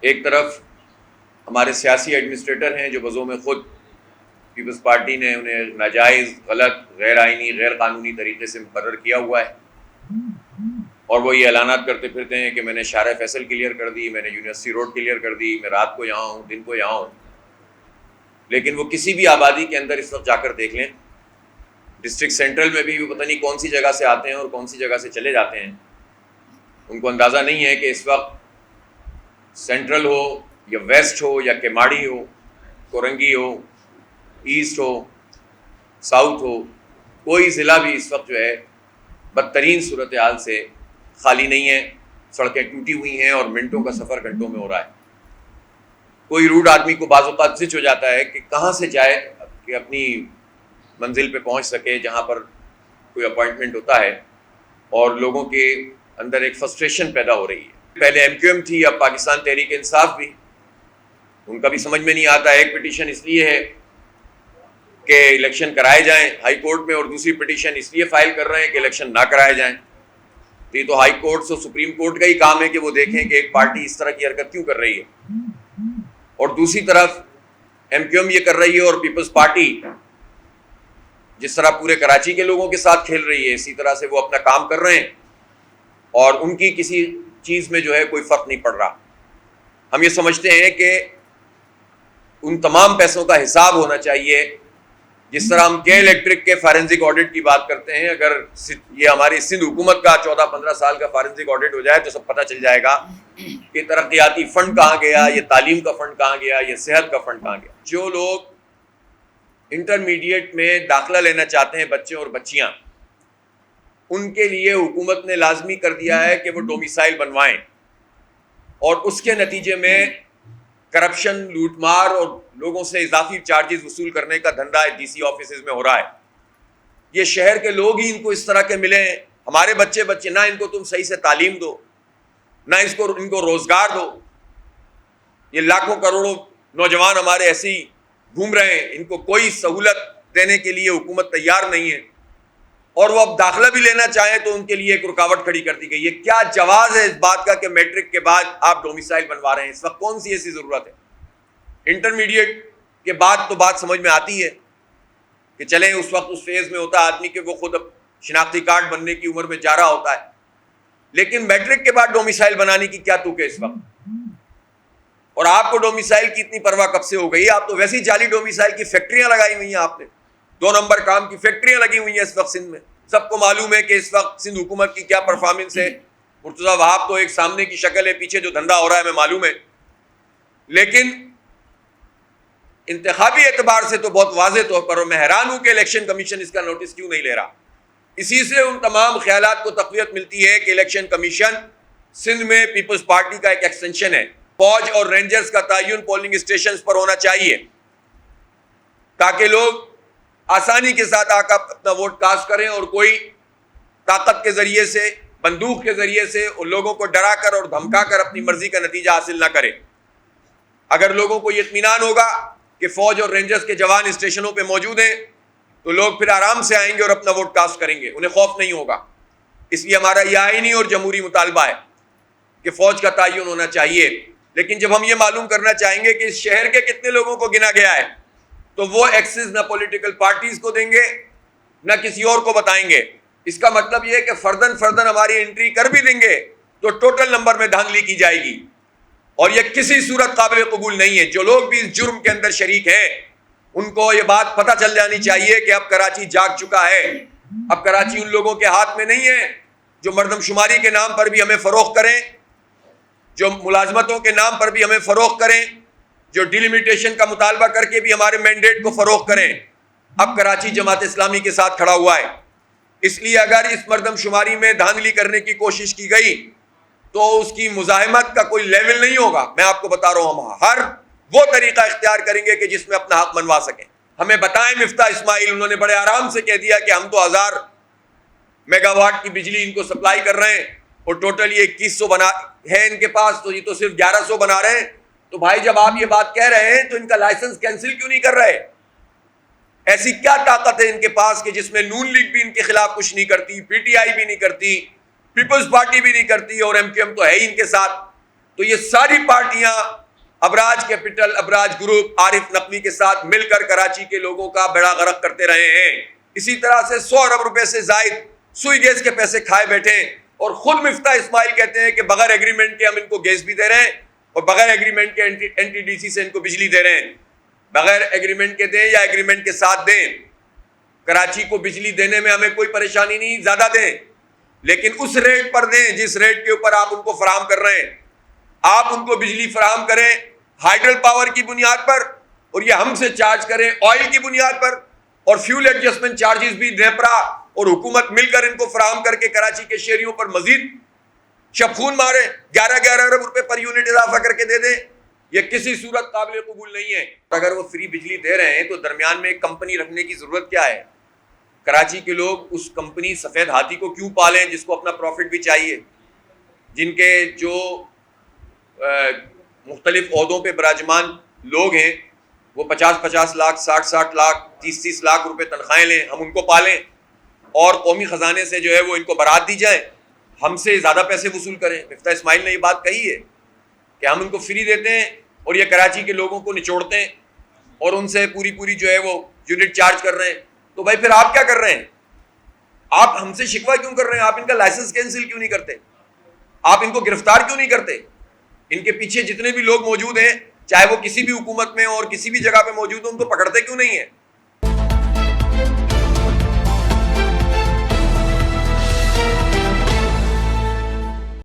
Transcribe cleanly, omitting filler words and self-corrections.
ایک طرف ہمارے سیاسی ایڈمنسٹریٹر ہیں جو بذوق خود پیپلز پارٹی نے انہیں ناجائز، غلط، غیر آئینی، غیر قانونی طریقے سے مقرر کیا ہوا ہے، اور وہ یہ اعلانات کرتے پھرتے ہیں کہ میں نے شارع فیصل کلیئر کر دی، میں نے یونیورسٹی روڈ کلیئر کر دی، میں رات کو یہاں ہوں، دن کو یہاں ہوں. لیکن وہ کسی بھی آبادی کے اندر اس وقت جا کر دیکھ لیں، ڈسٹرکٹ سینٹرل میں بھی وہ پتہ نہیں کون سی جگہ سے آتے ہیں اور کون سی جگہ سے چلے جاتے ہیں. ان کو اندازہ نہیں ہے کہ اس وقت سینٹرل ہو یا ویسٹ ہو یا کیماڑی ہو، کورنگی ہو، ایسٹ ہو، ساؤتھ ہو، کوئی ضلع بھی اس وقت جو ہے بدترین صورتحال سے خالی نہیں ہے. سڑکیں ٹوٹی ہوئی ہیں اور منٹوں کا سفر گھنٹوں میں ہو رہا ہے. کوئی روڈ آدمی کو بعض اوقات زچ ہو جاتا ہے کہ کہاں سے جائے کہ اپنی منزل پہ پہنچ سکے جہاں پر کوئی اپوائنٹمنٹ ہوتا ہے، اور لوگوں کے اندر ایک فرسٹریشن پیدا ہو رہی ہے. پہلے ایم کیو ایم تھی، اب پاکستان تحریک انصاف بھی. ان کا بھی سمجھ میں نہیں آتا. ایک پٹیشن اس لیے ہے کہ الیکشن کرائے جائیں ہائی کورٹ میں، اور دوسری پٹیشن اس لیے فائل کر رہے ہیں کہ الیکشن نہ کرائے جائیں. تو یہ تو ہائی کورٹ اور سپریم کورٹ کا ہی کام ہے کہ وہ دیکھیں کہ ایک پارٹی اس طرح کی حرکت کیوں کر رہی ہے، اور دوسری طرف ایم کیو ایم یہ کر رہی ہے اور پیپلز پارٹی جس طرح پورے کراچی کے لوگوں کے ساتھ کھیل رہی ہے اسی طرح سے وہ اپنا کام کر رہے ہیں، اور ان کی کسی چیز میں جو ہے کوئی فرق نہیں پڑ رہا. ہم یہ سمجھتے ہیں کہ ان تمام پیسوں کا حساب ہونا چاہیے. جس طرح ہم کے الیکٹرک کے فارنزک آڈٹ کی بات کرتے ہیں، اگر یہ ہماری سندھ حکومت کا 14-15 سال کا فارنزک آڈٹ ہو جائے تو سب پتہ چل جائے گا کہ ترقیاتی فنڈ کہاں گیا، یہ تعلیم کا فنڈ کہاں گیا، یہ صحت کا فنڈ کہاں گیا. جو لوگ انٹرمیڈیٹ میں داخلہ لینا چاہتے ہیں، بچے اور بچیاں، ان کے لیے حکومت نے لازمی کر دیا ہے کہ وہ ڈومیسائل بنوائیں، اور اس کے نتیجے میں کرپشن، لوٹ مار اور لوگوں سے اضافی چارجز وصول کرنے کا دھندا ڈی سی آفیسز میں ہو رہا ہے. یہ شہر کے لوگ ہی ان کو اس طرح کے ملیں. ہمارے بچے نہ ان کو تم صحیح سے تعلیم دو، نہ ان کو روزگار دو. یہ لاکھوں کروڑوں نوجوان ہمارے ایسے ہی گھوم رہے ہیں، ان کو کوئی سہولت دینے کے لیے حکومت تیار نہیں ہے، اور وہ اب داخلہ بھی لینا چاہیں تو ان کے لیے ایک رکاوٹ کھڑی کر دی گئی. یہ کیا جواز ہے اس بات کا کہ میٹرک کے بعد آپ ڈومیسائل بنوا رہے ہیں؟ اس وقت کون سی ایسی ضرورت ہے؟ انٹرمیڈیٹ کے بعد تو بات سمجھ میں آتی ہے کہ چلیں اس وقت اس فیز میں ہوتا ہے آدمی کہ وہ خود اب شناختی کارڈ بننے کی عمر میں جا رہا ہوتا ہے، لیکن میٹرک کے بعد ڈومیسائل بنانے کی کیا توک ہے اس وقت؟ اور آپ کو ڈومیسائل کی اتنی پرواہ کب سے ہو گئی؟ آپ تو ویسے ہی جعلی ڈومیسائل کی فیکٹریاں لگائی ہوئی ہیں. آپ نے 2 نمبر کام کی فیکٹریاں لگی ہوئی ہیں اس وقت سندھ میں. سب کو معلوم ہے کہ اس وقت سندھ حکومت کی کیا پرفارمنس ہے. مرتضیٰ وہاب تو ایک سامنے کی شکل ہے، پیچھے جو دھندا ہو رہا ہے ہمیں معلوم ہے. لیکن انتخابی اعتبار سے تو بہت واضح طور پر، اور میں حیران ہوں کہ الیکشن کمیشن اس کا نوٹس کیوں نہیں لے رہا. اسی سے ان تمام خیالات کو تقویت ملتی ہے کہ الیکشن کمیشن سندھ میں پیپلز پارٹی کا ایک ایکسٹینشن ہے. فوج اور رینجرز کا تعین پولنگ اسٹیشنز پر ہونا چاہیے تاکہ لوگ آسانی کے ساتھ آ کر اپنا ووٹ کاسٹ کریں، اور کوئی طاقت کے ذریعے سے، بندوق کے ذریعے سے ان لوگوں کو ڈرا کر اور دھمکا کر اپنی مرضی کا نتیجہ حاصل نہ کرے. اگر لوگوں کو یہ اطمینان ہوگا کہ فوج اور رینجرز کے جوان اسٹیشنوں پہ موجود ہیں تو لوگ پھر آرام سے آئیں گے اور اپنا ووٹ کاسٹ کریں گے، انہیں خوف نہیں ہوگا. اس لیے ہمارا یہ آئینی اور جمہوری مطالبہ ہے کہ فوج کا تعین ہونا چاہیے. لیکن جب ہم یہ معلوم کرنا چاہیں گے کہ اس شہر کے کتنے لوگوں کو گنا گیا ہے تو وہ ایکسس نہ پولیٹیکل پارٹیز کو دیں گے نہ کسی اور کو بتائیں گے. اس کا مطلب یہ ہے کہ فردن ہماری انٹری کر بھی دیں گے تو ٹوٹل نمبر میں دھاندلی کی جائے گی، اور یہ کسی صورت قابل قبول نہیں ہے. جو لوگ بھی اس جرم کے اندر شریک ہیں ان کو یہ بات پتہ چل جانی چاہیے کہ اب کراچی جاگ چکا ہے. اب کراچی ان لوگوں کے ہاتھ میں نہیں ہے جو مردم شماری کے نام پر بھی ہمیں فروخت کریں، جو ملازمتوں کے نام پر بھی ہمیں فروخت کریں، جو ڈیلیمیٹیشن کا مطالبہ کر کے بھی ہمارے مینڈیٹ کو فروخت کریں. اب کراچی جماعت اسلامی کے ساتھ کھڑا ہوا ہے. اس لیے اگر اس مردم شماری میں دھاندلی کرنے کی کوشش کی گئی تو اس کی مزاحمت کا کوئی لیول نہیں ہوگا. میں آپ کو بتا رہا ہوں، ہم ہر وہ طریقہ اختیار کریں گے کہ جس میں اپنا حق منوا سکیں. ہمیں بتائیں مفتاح اسماعیل، انہوں نے بڑے آرام سے کہہ دیا کہ ہم تو 1000 میگا واٹ کی بجلی ان کو سپلائی کر رہے ہیں، اور ٹوٹل یہ 2100 بنا ہے ان کے پاس، تو یہ تو صرف 1100 بنا رہے ہیں. تو بھائی جب آپ یہ بات کہہ رہے ہیں تو ان کا لائسنس کینسل کیوں نہیں کر رہے؟ ایسی کیا طاقت ہے ان کے پاس کہ جس میں نون لیگ بھی ان کے خلاف کچھ نہیں کرتی، پی ٹی آئی بھی نہیں کرتی، پیپلز پارٹی بھی نہیں کرتی، اور ایم کیو ایم تو ہے ہی ان کے ساتھ. تو یہ ساری پارٹیاں ابراج کیپٹل، ابراج گروپ، عارف نقوی کے ساتھ مل کر کراچی کے لوگوں کا بیڑا غرق کرتے رہے ہیں. اسی طرح سے 100 ارب روپے سے زائد سوئی گیس کے پیسے کھائے بیٹھے، اور خود مفتاح اسماعیل کہتے ہیں کہ بغیر ایگریمنٹ کے ہم ان کو گیس بھی دے رہے ہیں اور بغیر ایگریمنٹ کے این ٹی ڈی سی سے ان کو بجلی دے رہے ہیں. بغیر ایگریمنٹ کے دیں یا ایگریمنٹ کے ساتھ دیں، کراچی کو بجلی دینے میں ہمیں کوئی پریشانی نہیں، زیادہ دیں لیکن اس ریٹ پر دیں جس ریٹ کے اوپر آپ ان کو فراہم کر رہے ہیں. آپ ان کو بجلی فراہم کریں ہائیڈل پاور کی بنیاد پر، اور یہ ہم سے چارج کریں آئل کی بنیاد پر، اور فیول ایڈجسٹمنٹ چارجز بھی نیپرا اور حکومت مل کر ان کو فراہم کر کے کراچی کے شہریوں پر مزید شبخون مارے، 11 ارب روپے پر یونٹ اضافہ کر کے دے دیں. یہ کسی صورت قابل قبول نہیں ہے. اگر وہ فری بجلی دے رہے ہیں تو درمیان میں ایک کمپنی رکھنے کی ضرورت کیا ہے؟ کراچی کے لوگ اس کمپنی سفید ہاتھی کو کیوں پالیں جس کو اپنا پروفٹ بھی چاہیے، جن کے جو مختلف عہدوں پہ براجمان لوگ ہیں وہ 50 لاکھ، 60 لاکھ، 30 لاکھ روپے تنخواہیں لیں، ہم ان کو پالیں اور قومی خزانے سے جو ہے وہ ان کو برات دی جائے، ہم سے زیادہ پیسے وصول کریں. مفتاح اسماعیل نے یہ بات کہی ہے کہ ہم ان کو فری دیتے ہیں اور یہ کراچی کے لوگوں کو نچوڑتے ہیں اور ان سے پوری جو ہے وہ یونٹ چارج کر رہے ہیں. تو بھائی پھر آپ کیا کر رہے ہیں؟ آپ ہم سے شکوہ کیوں کر رہے ہیں؟ آپ ان کا لائسنس کینسل کیوں نہیں کرتے؟ آپ ان کو گرفتار کیوں نہیں کرتے؟ ان کے پیچھے جتنے بھی لوگ موجود ہیں چاہے وہ کسی بھی حکومت میں اور کسی بھی جگہ پہ موجود ہیں ان کو پکڑتے کیوں نہیں ہیں؟